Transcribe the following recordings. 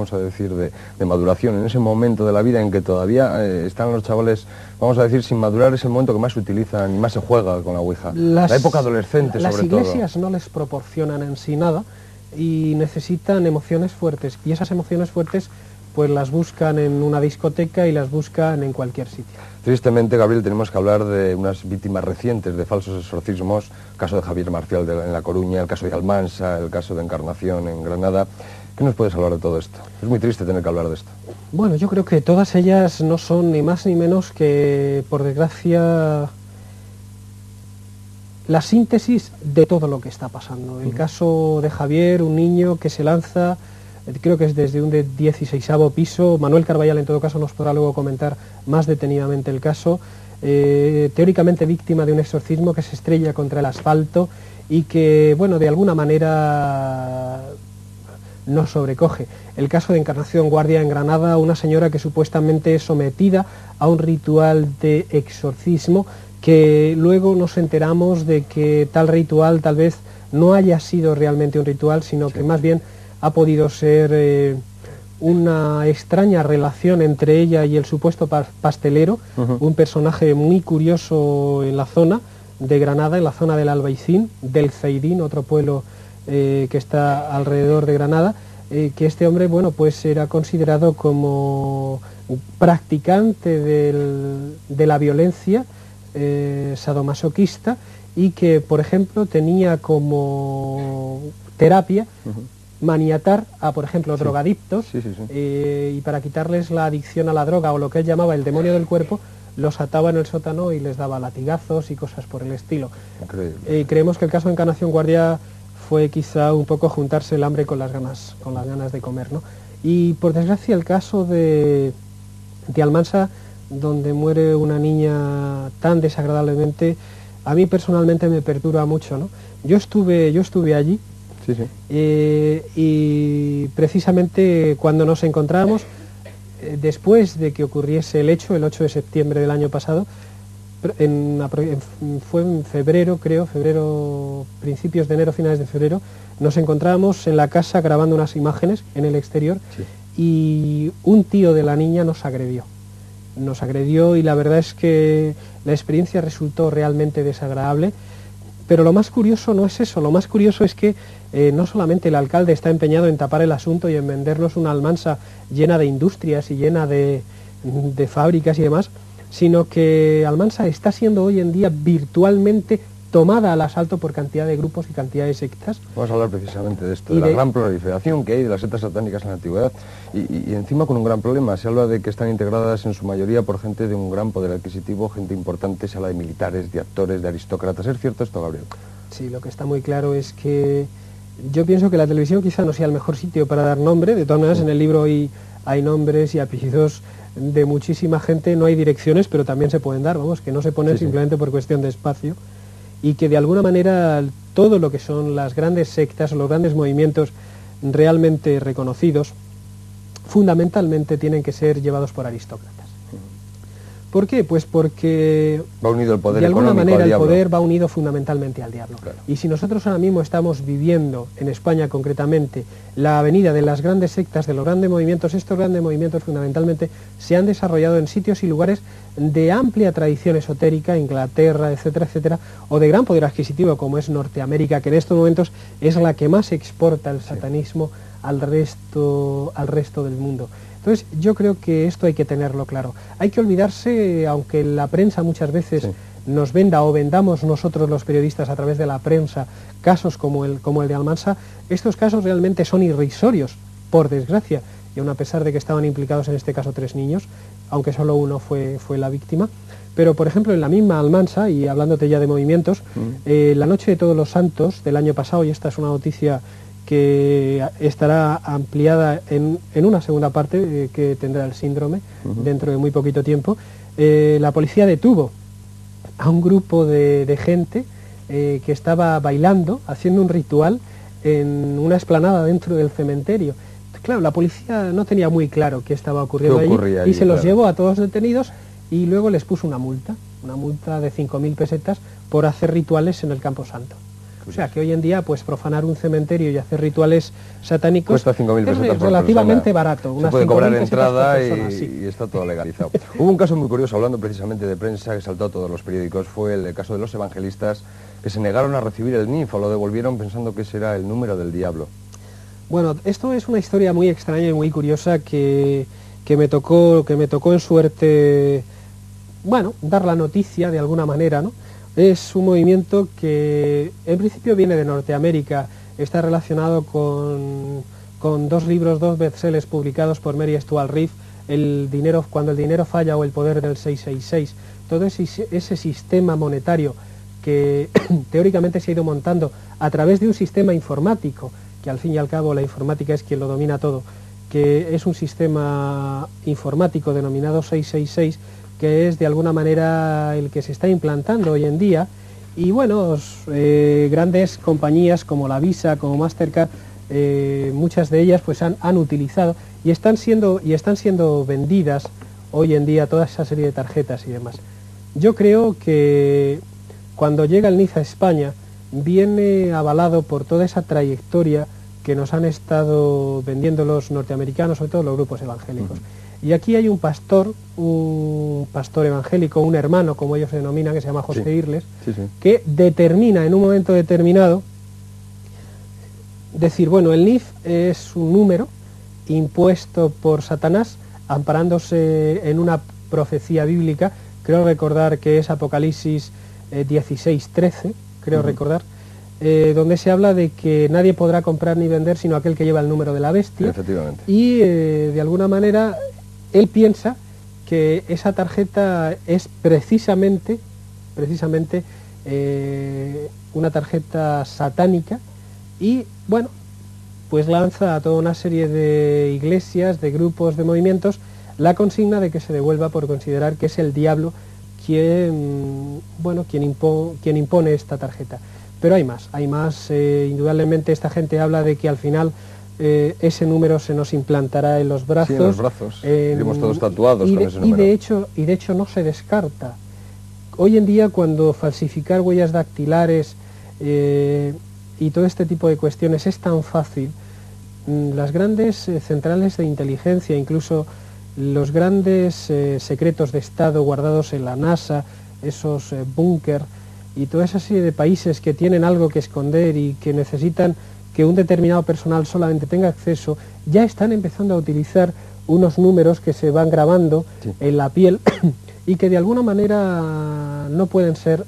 vamos a decir, de maduración, en ese momento de la vida en que todavía están los chavales, vamos a decir, sin madurar, es el momento que más se utilizan y más se juega con la Ouija. La época adolescente, sobre todo. Las iglesias no les proporcionan en sí nada y necesitan emociones fuertes, y esas emociones fuertes pues las buscan en una discoteca y las buscan en cualquier sitio. Tristemente, Gabriel, tenemos que hablar de unas víctimas recientes de falsos exorcismos, el caso de Javier Marcial en La Coruña, el caso de Almansa, el caso de Encarnación en Granada. ¿Qué nos puedes hablar de todo esto? Es muy triste tener que hablar de esto. Bueno, yo creo que todas ellas no son ni más ni menos que, por desgracia, la síntesis de todo lo que está pasando. El caso de Javier, un niño que se lanza, creo que es desde un 16º piso. Manuel Carballal, en todo caso, nos podrá luego comentar más detenidamente el caso. Teóricamente víctima de un exorcismo, que se estrella contra el asfalto y que, bueno, de alguna manera nos sobrecoge. El caso de Encarnación Guardia en Granada, una señora que supuestamente es sometida a un ritual de exorcismo, que luego nos enteramos de que tal ritual tal vez no haya sido realmente un ritual, sino que más bien ha podido ser una extraña relación entre ella y el supuesto pastelero, un personaje muy curioso en la zona de Granada, en la zona del Albaicín, del Ceidín, otro pueblo que está alrededor de Granada, que este hombre, bueno, pues era considerado como practicante de la violencia sadomasoquista, y que, por ejemplo, tenía como terapia maniatar a, por ejemplo, drogadictos, y para quitarles la adicción a la droga, o lo que él llamaba el demonio del cuerpo, los ataba en el sótano y les daba latigazos y cosas por el estilo. Creemos que el caso de Encarnación Guardia fue quizá un poco juntarse el hambre con las ganas de comer, ¿no? Y por desgracia el caso de Almansa, donde muere una niña tan desagradablemente, a mí personalmente me perturba mucho, ¿no? Yo estuve allí, y precisamente cuando nos encontramos, después de que ocurriese el hecho, el 8 de septiembre del año pasado, fue en febrero, creo, principios de enero, finales de febrero, nos encontrábamos en la casa grabando unas imágenes en el exterior, y un tío de la niña nos agredió, y la verdad es que la experiencia resultó realmente desagradable. Pero lo más curioso no es eso, lo más curioso es que no solamente el alcalde está empeñado en tapar el asunto y en vendernos una Almansa llena de industrias y llena de fábricas y demás, sino que Almansa está siendo hoy en día virtualmente tomada al asalto por cantidad de grupos y cantidad de sectas. Vamos a hablar precisamente de esto, de la gran proliferación que hay de las sectas satánicas en la antigüedad, y encima con un gran problema. Se habla de que están integradas en su mayoría por gente de un gran poder adquisitivo, gente importante, se habla de militares, de actores, de aristócratas. ¿Es cierto esto, Gabriel? Sí, lo que está muy claro es que yo pienso que la televisión quizá no sea el mejor sitio para dar nombre. De todas maneras, en el libro hay nombres y apellidos de muchísima gente, no hay direcciones, pero también se pueden dar, vamos, que no se ponen simplemente por cuestión de espacio, y que de alguna manera todo lo que son las grandes sectas o los grandes movimientos realmente reconocidos, fundamentalmente tienen que ser llevados por aristócratas. ¿Por qué? Pues porque va unido el poder de alguna económico manera al el diablo. poder va unido fundamentalmente al diablo. Claro. Y si nosotros ahora mismo estamos viviendo, en España concretamente, la avenida de las grandes sectas, de los grandes movimientos, estos grandes movimientos fundamentalmente se han desarrollado en sitios y lugares de amplia tradición esotérica, Inglaterra, etcétera, etcétera, o de gran poder adquisitivo como es Norteamérica, que en estos momentos es la que más exporta el satanismo al resto del mundo. Entonces yo creo que esto hay que tenerlo claro. Hay que olvidarse, aunque la prensa muchas veces nos venda o vendamos nosotros los periodistas a través de la prensa casos como el de Almansa, estos casos realmente son irrisorios, por desgracia, y aun a pesar de que estaban implicados en este caso 3 niños, aunque solo uno fue la víctima. Pero por ejemplo en la misma Almansa, y hablándote ya de movimientos, la noche de Todos los Santos del año pasado, y esta es una noticia que estará ampliada en una segunda parte que tendrá el síndrome dentro de muy poquito tiempo, la policía detuvo a un grupo de gente que estaba bailando, haciendo un ritual en una explanada dentro del cementerio. Claro, la policía no tenía muy claro qué estaba ocurriendo allí, y se los llevó a todos detenidos y luego les puso una multa de 5.000 pesetas por hacer rituales en el Campo Santo. O sea, que hoy en día, pues profanar un cementerio y hacer rituales satánicos cuesta 5.000 pesetas es relativamente barato. Se puede cobrar entrada y está todo legalizado. Hubo un caso muy curioso, hablando precisamente de prensa, que saltó a todos los periódicos, fue el caso de los evangelistas que se negaron a recibir el NIF o lo devolvieron pensando que ese era el número del diablo. Bueno, esto es una historia muy extraña y muy curiosa que me tocó en suerte, bueno, dar la noticia de alguna manera, ¿no? Es un movimiento que en principio viene de Norteamérica, está relacionado con dos libros, dos bestsellers publicados por Mary Stuart Reeve, Cuando el dinero falla o El poder del 666. Todo ese sistema monetario que teóricamente se ha ido montando a través de un sistema informático, que al fin y al cabo la informática es quien lo domina todo, que es un sistema informático denominado 666, que es de alguna manera el que se está implantando hoy en día, y bueno, grandes compañías como la Visa, como Mastercard, muchas de ellas pues han utilizado y están siendo vendidas hoy en día toda esa serie de tarjetas y demás. Yo creo que cuando llega el NIF a España viene avalado por toda esa trayectoria que nos han estado vendiendo los norteamericanos, sobre todo los grupos evangélicos. Y aquí hay un pastor evangélico, un hermano, como ellos se denominan, que se llama José Irles, que determina en un momento determinado decir, bueno, el NIF es un número impuesto por Satanás, amparándose en una profecía bíblica, creo recordar que es Apocalipsis 16:13, creo recordar, donde se habla de que nadie podrá comprar ni vender sino aquel que lleva el número de la bestia. Efectivamente. Y de alguna manera él piensa que esa tarjeta es precisamente una tarjeta satánica y bueno, pues lanza a toda una serie de iglesias, de grupos, de movimientos la consigna de que se devuelva por considerar que es el diablo quien impone esta tarjeta. Pero hay más, indudablemente esta gente habla de que al final ese número se nos implantará en los brazos. Sí, en los brazos. Iremos todos tatuados con ese número. Y de hecho no se descarta. Hoy en día cuando falsificar huellas dactilares y todo este tipo de cuestiones es tan fácil, las grandes centrales de inteligencia, incluso los grandes secretos de Estado guardados en la NASA, esos búnker y toda esa serie de países que tienen algo que esconder y que necesitan que un determinado personal solamente tenga acceso, ya están empezando a utilizar unos números que se van grabando en la piel y que de alguna manera no puedan ser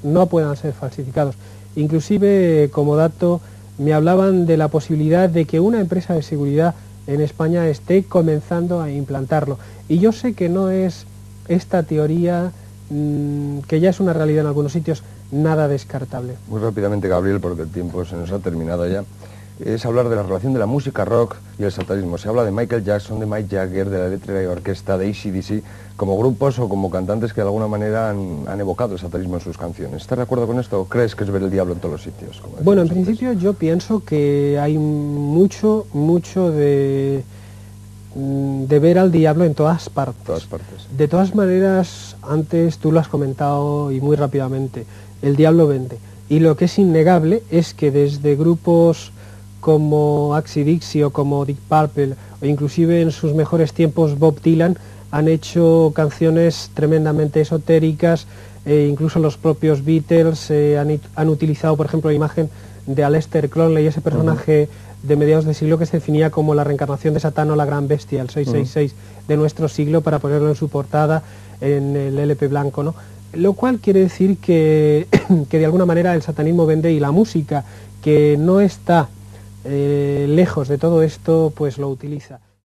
falsificados. Inclusive, como dato, me hablaban de la posibilidad de que una empresa de seguridad en España esté comenzando a implantarlo. Y yo sé que no es esta teoría, que ya es una realidad en algunos sitios, nada descartable. Muy rápidamente, Gabriel, porque el tiempo se nos ha terminado ya. Es hablar de la relación de la música rock y el satanismo. Se habla de Michael Jackson, de Mick Jagger, de la Eléctrica y Orquesta, de AC/DC, como grupos o como cantantes que de alguna manera han evocado el satanismo en sus canciones. ¿Estás de acuerdo con esto o crees que es ver el diablo en todos los sitios? Bueno, en principio yo pienso que hay mucho de ver al diablo en todas partes. De todas maneras, antes tú lo has comentado y muy rápidamente, el diablo vende. Y lo que es innegable es que desde grupos como Axie Dixie o como Deep Purple, o inclusive en sus mejores tiempos Bob Dylan, han hecho canciones tremendamente esotéricas, incluso los propios Beatles han utilizado, por ejemplo, la imagen de Aleister Crowley, ese personaje de mediados de siglo que se definía como la reencarnación de Satán o la gran bestia, el 666 de nuestro siglo, para ponerlo en su portada en el LP blanco, ¿no? Lo cual quiere decir que de alguna manera el satanismo vende y la música, que no está lejos de todo esto, pues lo utiliza.